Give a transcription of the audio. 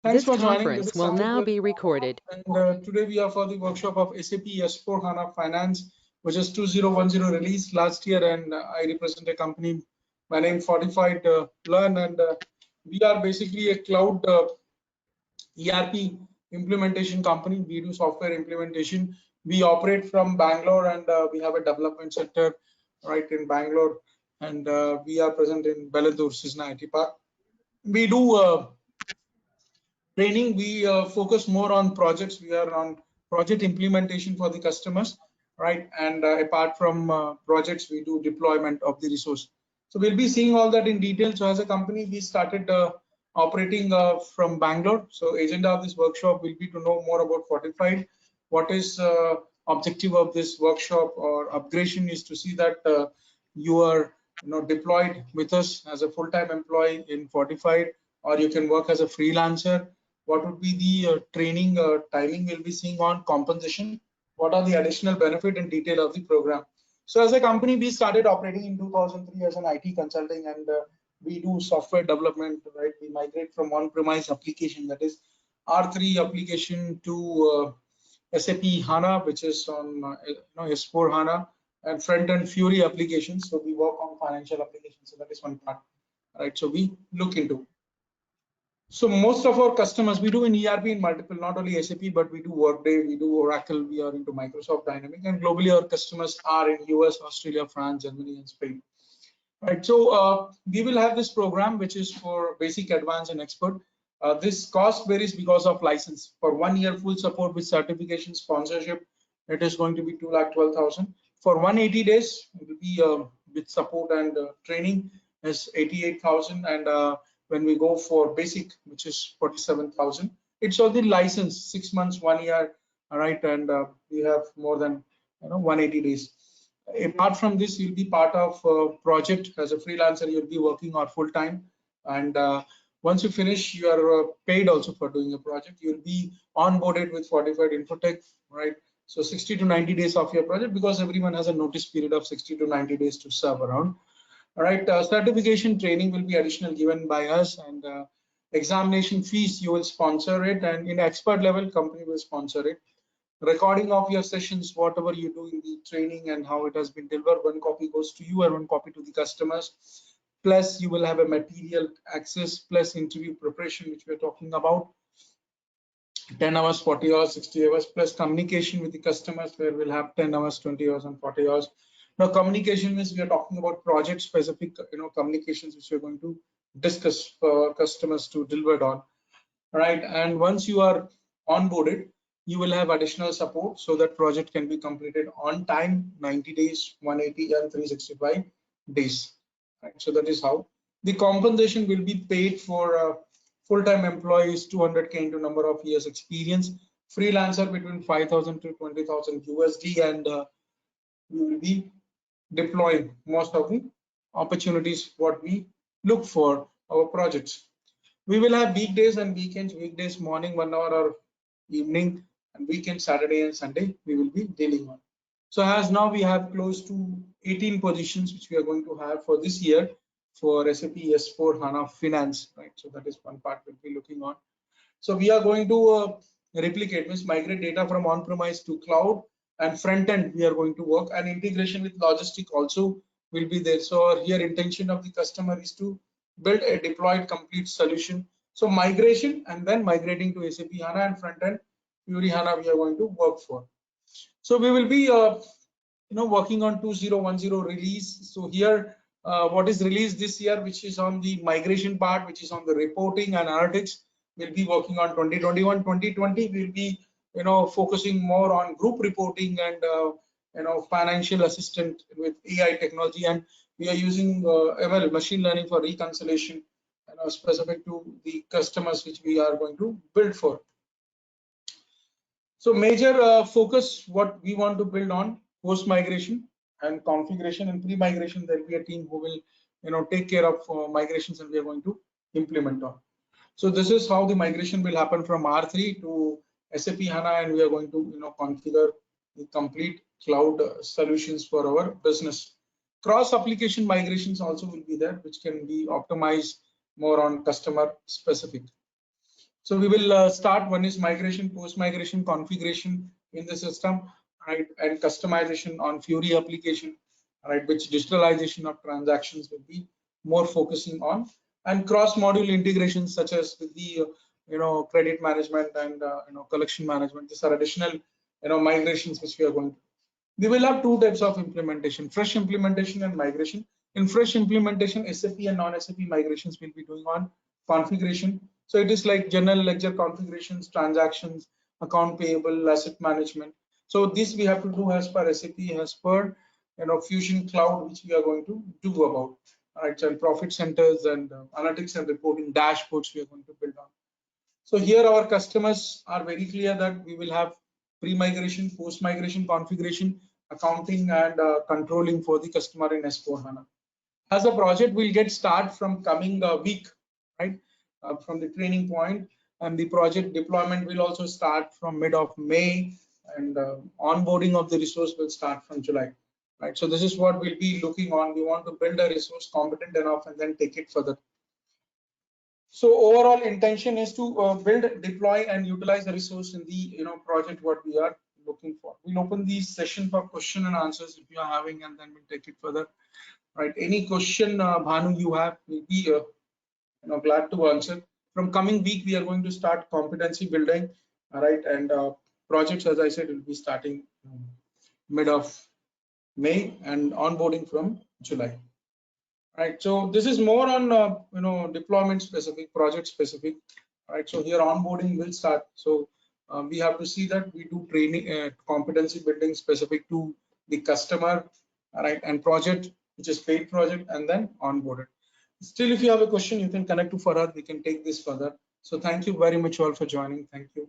Thanks This for joining. conference will now be recorded. And today we are for the workshop of SAP S/4HANA Finance, which is 2010 release last year, and I represent a company by name Fortified Learn, and we are basically a cloud ERP implementation company. We do software implementation. We operate from Bangalore, and we have a development center right in Bangalore, and we are present in Bellandur, Cisna IT Park. We do training. We focus more on projects. We are on project implementation for the customers, right? And apart from projects, we do deployment of the resource. So we'll be seeing all that in detail. So as a company, we started operating from Bangalore. So agenda of this workshop will be to know more about Fortified. What is objective of this workshop or upgradation is to see that you are deployed with us as a full-time employee in Fortified, or you can work as a freelancer. What would be the training timing we'll be seeing on compensation? What are the additional benefit and detail of the program? So as a company, we started operating in 2003 as an IT consulting, and we do software development, right? We migrate from on-premise application, that is R3 application, to SAP HANA, which is on S4 HANA, and front-end Fury applications. So we work on financial applications. So that is one part, right? So we look into. So most of our customers, we do in ERP in multiple, not only SAP, but we do Workday, we do Oracle, we are into Microsoft Dynamics, and globally our customers are in US, Australia, France, Germany, and Spain. Right. So we will have this program, which is for basic, advanced, and expert. This cost varies because of license. For 1 year full support with certification sponsorship, it is going to be 2,12,000. For 180 days, it will be with support and training is 88,000, and when we go for basic, which is 47,000, it's all the license, 6 months, 1 year, all right, and we have more than 180 days. Apart from this, you'll be part of a project as a freelancer. You'll be working on full time, and once you finish, you are paid also for doing a project. You'll be onboarded with Fortified Infotech, right? So 60 to 90 days of your project, because everyone has a notice period of 60 to 90 days to serve around. All right, certification training will be additional given by us, and examination fees you will sponsor it, and in expert level, company will sponsor it. Recording of your sessions, whatever you do in the training and how it has been delivered, one copy goes to you and one copy to the customers. Plus, you will have a material access plus interview preparation, which we're talking about. 10 hours, 40 hours, 60 hours, plus communication with the customers, where we'll have 10 hours, 20 hours, and 40 hours. Now, communication means we are talking about project specific, communications, which we're going to discuss for customers to deliver on, right? And once you are onboarded, you will have additional support so that project can be completed on time, 90 days, 180, and 365 days, right? So that is how the compensation will be paid for full-time employees, 200K into number of years experience, freelancer between 5,000 to 20,000 USD, and we will be deploying most of the opportunities what we look for our projects. We will have weekdays and weekends. Weekdays morning 1 hour or evening, and weekend Saturday and Sunday we will be dealing on. So as now we have close to 18 positions which we are going to have for this year for SAP S/4HANA Finance, right? So that is one part we'll be looking on. So we are going to replicate, means migrate data from on-premise to cloud, and front end we are going to work, and integration with logistic also will be there. So here intention of the customer is to build a deployed complete solution. So migration and then migrating to SAP HANA, and front end Fury HANA we are going to work for. So we will be working on 2010 release. So here what is released this year, which is on the migration part, which is on the reporting and analytics, we'll be working on 2021. 2020 we'll be focusing more on group reporting and financial assistant with AI technology, and we are using ML, machine learning, for reconciliation, specific to the customers which we are going to build for. So major focus what we want to build on post migration and configuration, and pre-migration there will be a team who will take care of migrations, and we are going to implement on. So this is how the migration will happen from R3 to SAP HANA, and we are going to configure the complete cloud solutions for our business. Cross application migrations also will be there, which can be optimized more on customer specific. So we will start. One is migration, post-migration configuration in the system, right, and customization on Fiori application, right, which digitalization of transactions will be more focusing on, and cross-module integrations such as with the credit management and collection management. These are additional migrations which we are going to. We will have two types of implementation: fresh implementation and migration. In fresh implementation, SAP and non-SAP migrations will be doing on configuration. So it is like general ledger configurations, transactions, account payable, asset management. So this we have to do as per SAP, as per Fusion Cloud, which we are going to do about, right? And profit centers and analytics and reporting dashboards we are going to build on. So here our customers are very clear that we will have pre-migration, post-migration configuration, accounting and controlling for the customer in S/4HANA. As a project will get start from coming week, right, from the training point, and the project deployment will also start from mid of May, and onboarding of the resource will start from July, right? So this is what we'll be looking on. We want to build a resource competent enough and then take it further. So overall intention is to build, deploy and utilize the resource in the project what we are looking for. We'll open the session for question and answers if you are having, and then we'll take it further. Right, any question, Bhanu, you have, will be glad to answer. From coming week, we are going to start competency building, right, and projects, as I said, will be starting mid of May and onboarding from July. Right, so this is more on deployment specific, project specific. Right, so here onboarding will start. So we have to see that we do training, competency building specific to the customer, right, and project, which is paid project, and then onboarded. Still, if you have a question, you can connect to Farhad. We can take this further. So thank you very much all for joining. Thank you.